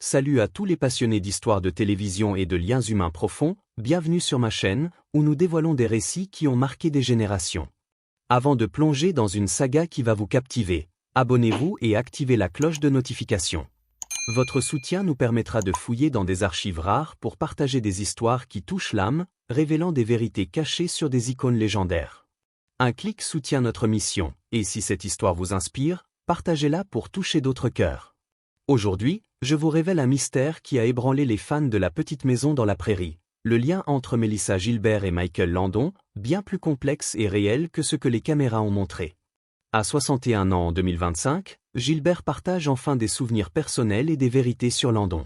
Salut à tous les passionnés d'histoire de télévision et de liens humains profonds, bienvenue sur ma chaîne, où nous dévoilons des récits qui ont marqué des générations. Avant de plonger dans une saga qui va vous captiver, abonnez-vous et activez la cloche de notification. Votre soutien nous permettra de fouiller dans des archives rares pour partager des histoires qui touchent l'âme, révélant des vérités cachées sur des icônes légendaires. Un clic soutient notre mission, et si cette histoire vous inspire, partagez-la pour toucher d'autres cœurs. Aujourd'hui, je vous révèle un mystère qui a ébranlé les fans de La Petite Maison dans la Prairie. Le lien entre Melissa Gilbert et Michael Landon, bien plus complexe et réel que ce que les caméras ont montré. À 61 ans en 2025, Gilbert partage enfin des souvenirs personnels et des vérités sur Landon.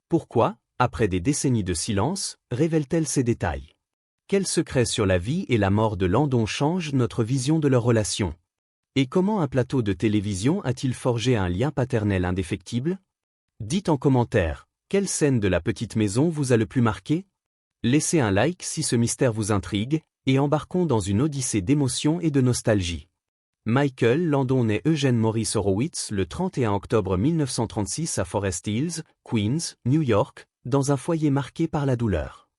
Pourquoi, après des décennies de silence, révèle-t-elle ces détails? Quels secrets sur la vie et la mort de Landon changent notre vision de leur relation? Et comment un plateau de télévision a-t-il forgé un lien paternel indéfectible? Dites en commentaire, quelle scène de La Petite Maison vous a le plus marqué? Laissez un like si ce mystère vous intrigue, et embarquons dans une odyssée d'émotions et de nostalgie. Michael Landon naît Eugene Maurice Horowitz le 31 octobre 1936 à Forest Hills, Queens, New York, dans un foyer marqué par la douleur.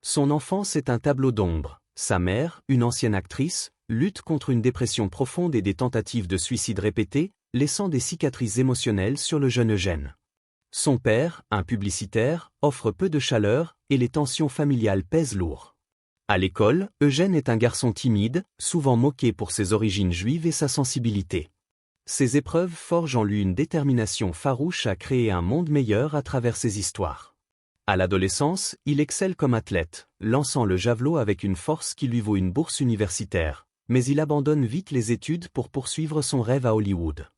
Son enfance est un tableau d'ombre. Sa mère, une ancienne actrice, lutte contre une dépression profonde et des tentatives de suicide répétées, laissant des cicatrices émotionnelles sur le jeune Eugène. Son père, un publicitaire, offre peu de chaleur, et les tensions familiales pèsent lourd. À l'école, Eugène est un garçon timide, souvent moqué pour ses origines juives et sa sensibilité. Ces épreuves forgent en lui une détermination farouche à créer un monde meilleur à travers ses histoires. À l'adolescence, il excelle comme athlète, lançant le javelot avec une force qui lui vaut une bourse universitaire, mais il abandonne vite les études pour poursuivre son rêve à Hollywood.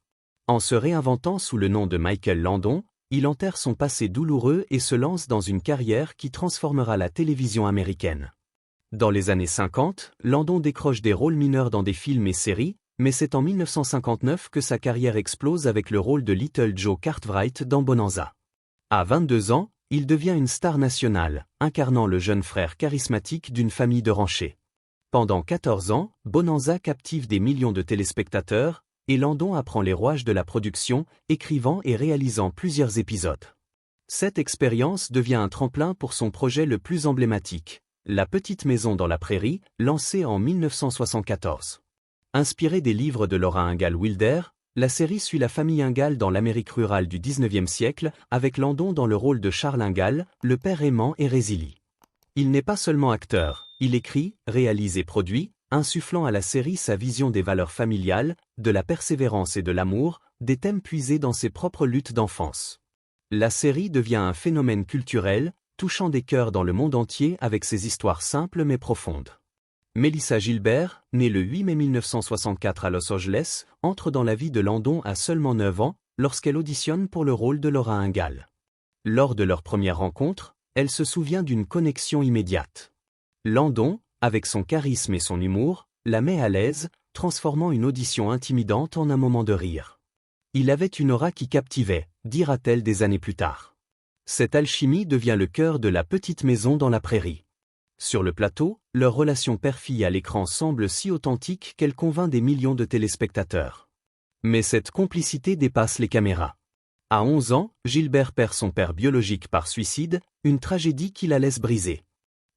En se réinventant sous le nom de Michael Landon, il enterre son passé douloureux et se lance dans une carrière qui transformera la télévision américaine. Dans les années 50, Landon décroche des rôles mineurs dans des films et séries, mais c'est en 1959 que sa carrière explose avec le rôle de Little Joe Cartwright dans Bonanza. À 22 ans, il devient une star nationale, incarnant le jeune frère charismatique d'une famille de ranchers. Pendant 14 ans, Bonanza captive des millions de téléspectateurs, et Landon apprend les rouages de la production, écrivant et réalisant plusieurs épisodes. Cette expérience devient un tremplin pour son projet le plus emblématique, La Petite Maison dans la Prairie, lancé en 1974. Inspirée des livres de Laura Ingalls Wilder, la série suit la famille Ingalls dans l'Amérique rurale du XIXe siècle, avec Landon dans le rôle de Charles Ingalls, le père aimant et résili. Il n'est pas seulement acteur, il écrit, réalise et produit, insufflant à la série sa vision des valeurs familiales, de la persévérance et de l'amour, des thèmes puisés dans ses propres luttes d'enfance. La série devient un phénomène culturel, touchant des cœurs dans le monde entier avec ses histoires simples mais profondes. Melissa Gilbert, née le 8 mai 1964 à Los Angeles, entre dans la vie de Landon à seulement 9 ans, lorsqu'elle auditionne pour le rôle de Laura Ingalls. Lors de leur première rencontre, elle se souvient d'une connexion immédiate. Landon, avec son charisme et son humour, la met à l'aise, transformant une audition intimidante en un moment de rire. Il avait une aura qui captivait, dira-t-elle des années plus tard. Cette alchimie devient le cœur de La Petite Maison dans la Prairie. Sur le plateau, leur relation père-fille à l'écran semble si authentique qu'elle convainc des millions de téléspectateurs. Mais cette complicité dépasse les caméras. À 11 ans, Gilbert perd son père biologique par suicide, une tragédie qui la laisse brisée.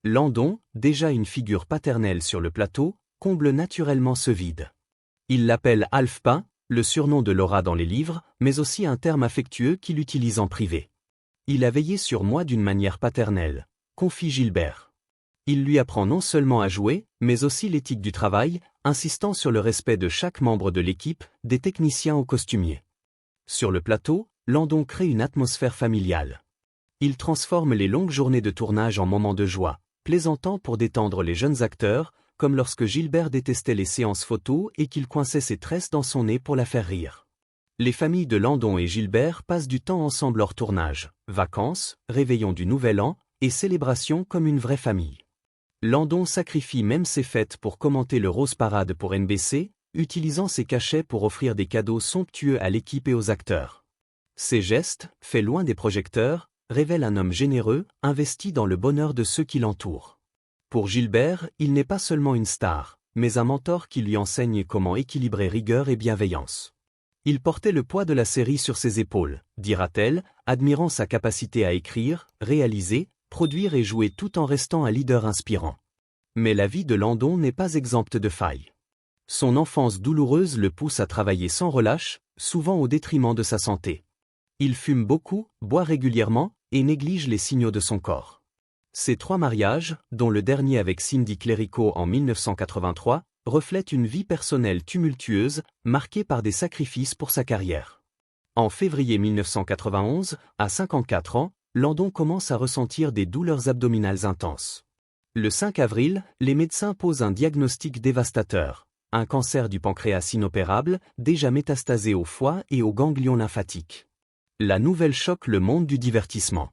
Landon, déjà une figure paternelle sur le plateau, comble naturellement ce vide. Il l'appelle Alpha, le surnom de Laura dans les livres, mais aussi un terme affectueux qu'il utilise en privé. Il a veillé sur moi d'une manière paternelle, confie Gilbert. Il lui apprend non seulement à jouer, mais aussi l'éthique du travail, insistant sur le respect de chaque membre de l'équipe, des techniciens aux costumiers. Sur le plateau, Landon crée une atmosphère familiale. Il transforme les longues journées de tournage en moments de joie, plaisantant pour détendre les jeunes acteurs, comme lorsque Gilbert détestait les séances photos et qu'il coinçait ses tresses dans son nez pour la faire rire. Les familles de Landon et Gilbert passent du temps ensemble hors tournage, vacances, réveillons du Nouvel An, et célébrations comme une vraie famille. Landon sacrifie même ses fêtes pour commenter le Rose Parade pour NBC, utilisant ses cachets pour offrir des cadeaux somptueux à l'équipe et aux acteurs. Ces gestes, faits loin des projecteurs, révèlent un homme généreux, investi dans le bonheur de ceux qui l'entourent. Pour Gilbert, il n'est pas seulement une star, mais un mentor qui lui enseigne comment équilibrer rigueur et bienveillance. Il portait le poids de la série sur ses épaules, dira-t-elle, admirant sa capacité à écrire, réaliser, produire et jouer tout en restant un leader inspirant. Mais la vie de Landon n'est pas exempte de failles. Son enfance douloureuse le pousse à travailler sans relâche, souvent au détriment de sa santé. Il fume beaucoup, boit régulièrement, et néglige les signaux de son corps. Ses 3 mariages, dont le dernier avec Cindy Clerico en 1983, reflètent une vie personnelle tumultueuse, marquée par des sacrifices pour sa carrière. En février 1991, à 54 ans, Landon commence à ressentir des douleurs abdominales intenses. Le 5 avril, les médecins posent un diagnostic dévastateur, un cancer du pancréas inopérable, déjà métastasé au foie et aux ganglions lymphatiques. La nouvelle choque le monde du divertissement.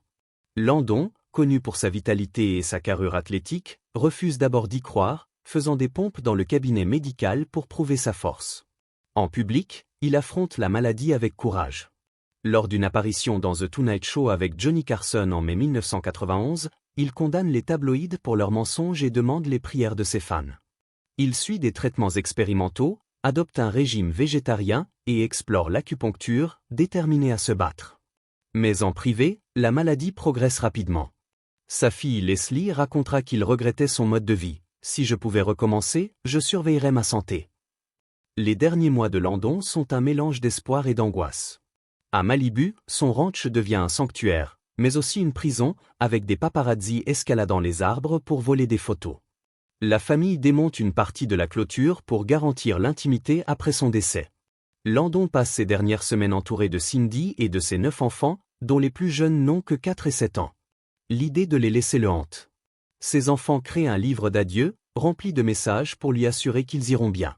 Landon, connu pour sa vitalité et sa carrure athlétique, refuse d'abord d'y croire, faisant des pompes dans le cabinet médical pour prouver sa force. En public, il affronte la maladie avec courage. Lors d'une apparition dans The Tonight Show avec Johnny Carson en mai 1991, il condamne les tabloïds pour leurs mensonges et demande les prières de ses fans. Il suit des traitements expérimentaux, adopte un régime végétarien et explore l'acupuncture, déterminé à se battre. Mais en privé, la maladie progresse rapidement. Sa fille Leslie racontera qu'il regrettait son mode de vie. « Si je pouvais recommencer, je surveillerais ma santé. » Les derniers mois de Landon sont un mélange d'espoir et d'angoisse. À Malibu, son ranch devient un sanctuaire, mais aussi une prison, avec des paparazzis escaladant les arbres pour voler des photos. La famille démonte une partie de la clôture pour garantir l'intimité après son décès. Landon passe ses dernières semaines entouré de Cindy et de ses 9 enfants, dont les plus jeunes n'ont que 4 et 7 ans. L'idée de les laisser le hante. Ses enfants créent un livre d'adieu, rempli de messages pour lui assurer qu'ils iront bien.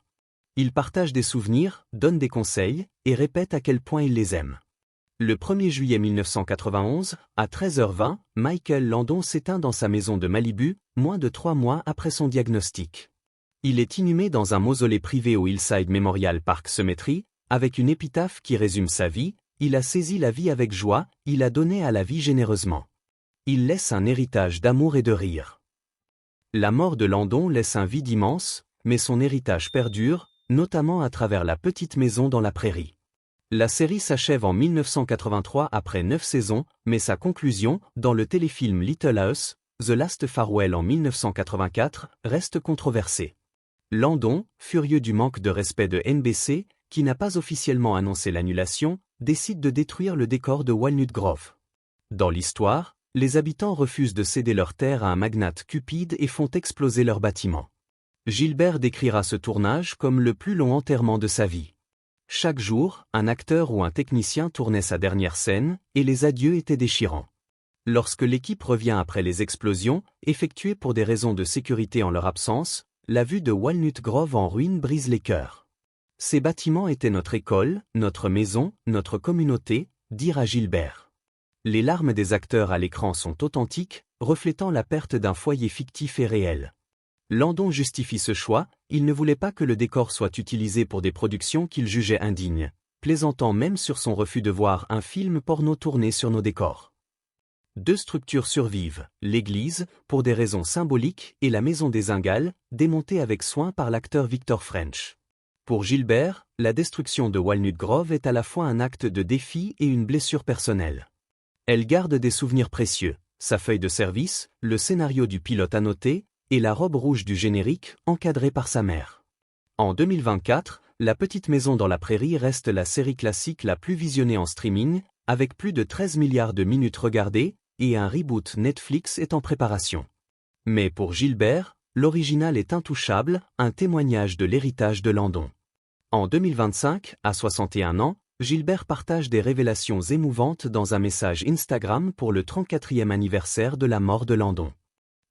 Il partage des souvenirs, donne des conseils, et répète à quel point il les aime. Le 1er juillet 1991, à 13h20, Michael Landon s'éteint dans sa maison de Malibu, moins de 3 mois après son diagnostic. Il est inhumé dans un mausolée privé au Hillside Memorial Park Cemetery, avec une épitaphe qui résume sa vie. Il a saisi la vie avec joie, il a donné à la vie généreusement. Il laisse un héritage d'amour et de rire. La mort de Landon laisse un vide immense, mais son héritage perdure, notamment à travers la petite maison dans la prairie. La série s'achève en 1983 après 9 saisons, mais sa conclusion, dans le téléfilm Little House, The Last Farewell en 1984, reste controversée. Landon, furieux du manque de respect de NBC, qui n'a pas officiellement annoncé l'annulation, décide de détruire le décor de Walnut Grove. Dans l'histoire, les habitants refusent de céder leurs terres à un magnate cupide et font exploser leurs bâtiments. Gilbert décrira ce tournage comme le plus long enterrement de sa vie. Chaque jour, un acteur ou un technicien tournait sa dernière scène, et les adieux étaient déchirants. Lorsque l'équipe revient après les explosions, effectuées pour des raisons de sécurité en leur absence, la vue de Walnut Grove en ruine brise les cœurs. Ces bâtiments étaient notre école, notre maison, notre communauté, dira Gilbert. Les larmes des acteurs à l'écran sont authentiques, reflétant la perte d'un foyer fictif et réel. Landon justifie ce choix, il ne voulait pas que le décor soit utilisé pour des productions qu'il jugeait indignes, plaisantant même sur son refus de voir un film porno tourné sur nos décors. 2 structures survivent, l'église, pour des raisons symboliques, et la maison des Ingalls, démontée avec soin par l'acteur Victor French. Pour Gilbert, la destruction de Walnut Grove est à la fois un acte de défi et une blessure personnelle. Elle garde des souvenirs précieux, sa feuille de service, le scénario du pilote annoté, et la robe rouge du générique, encadrée par sa mère. En 2024, La petite maison dans la prairie reste la série classique la plus visionnée en streaming, avec plus de 13 milliards de minutes regardées, et un reboot Netflix est en préparation. Mais pour Gilbert, l'original est intouchable, un témoignage de l'héritage de Landon. En 2025, à 61 ans, Gilbert partage des révélations émouvantes dans un message Instagram pour le 34e anniversaire de la mort de Landon.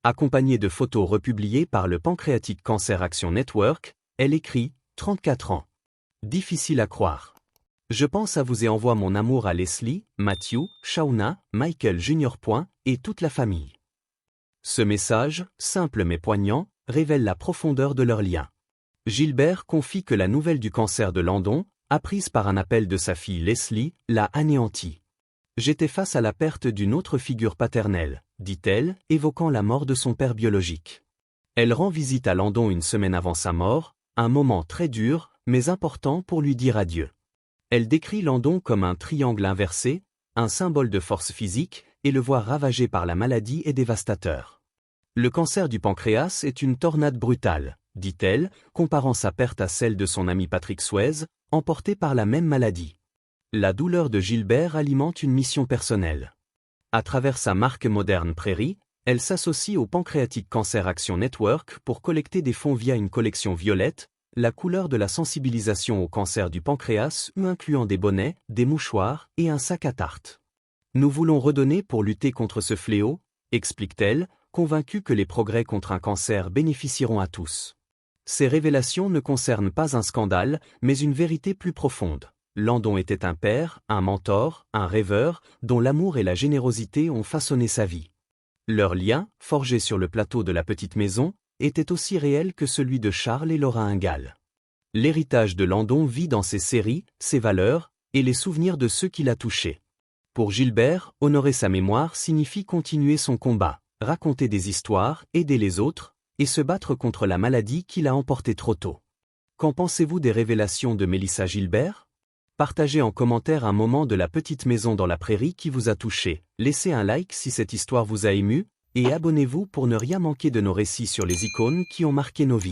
Accompagnée de photos republiées par le Pancreatic Cancer Action Network, elle écrit « 34 ans. Difficile à croire. Je pense à vous et envoie mon amour à Leslie, Matthew, Shauna, Michael Jr. et toute la famille. » Ce message, simple mais poignant, révèle la profondeur de leur lien. Gilbert confie que la nouvelle du cancer de Landon, apprise par un appel de sa fille Leslie, l'a anéanti. « J'étais face à la perte d'une autre figure paternelle, » dit-elle, évoquant la mort de son père biologique. Elle rend visite à Landon une semaine avant sa mort, un moment très dur, mais important pour lui dire adieu. Elle décrit Landon comme un triangle inversé, un symbole de force physique, et le voir ravagé par la maladie est dévastateur. Le cancer du pancréas est une tornade brutale, dit-elle, comparant sa perte à celle de son ami Patrick Swayze, emporté par la même maladie. La douleur de Gilbert alimente une mission personnelle. À travers sa marque Modern Prairie, elle s'associe au Pancreatic Cancer Action Network pour collecter des fonds via une collection violette, la couleur de la sensibilisation au cancer du pancréas, incluant des bonnets, des mouchoirs et un sac à tarte. Nous voulons redonner pour lutter contre ce fléau, explique-t-elle, convaincue que les progrès contre un cancer bénéficieront à tous. Ces révélations ne concernent pas un scandale, mais une vérité plus profonde. Landon était un père, un mentor, un rêveur, dont l'amour et la générosité ont façonné sa vie. Leur lien, forgé sur le plateau de la petite maison, était aussi réel que celui de Charles et Laura Ingalls. L'héritage de Landon vit dans ses séries, ses valeurs, et les souvenirs de ceux qui l'a touché. Pour Gilbert, honorer sa mémoire signifie continuer son combat, raconter des histoires, aider les autres, et se battre contre la maladie qui l'a emporté trop tôt. Qu'en pensez-vous des révélations de Melissa Gilbert ? Partagez en commentaire un moment de la petite maison dans la prairie qui vous a touché, laissez un like si cette histoire vous a ému, et abonnez-vous pour ne rien manquer de nos récits sur les icônes qui ont marqué nos vies.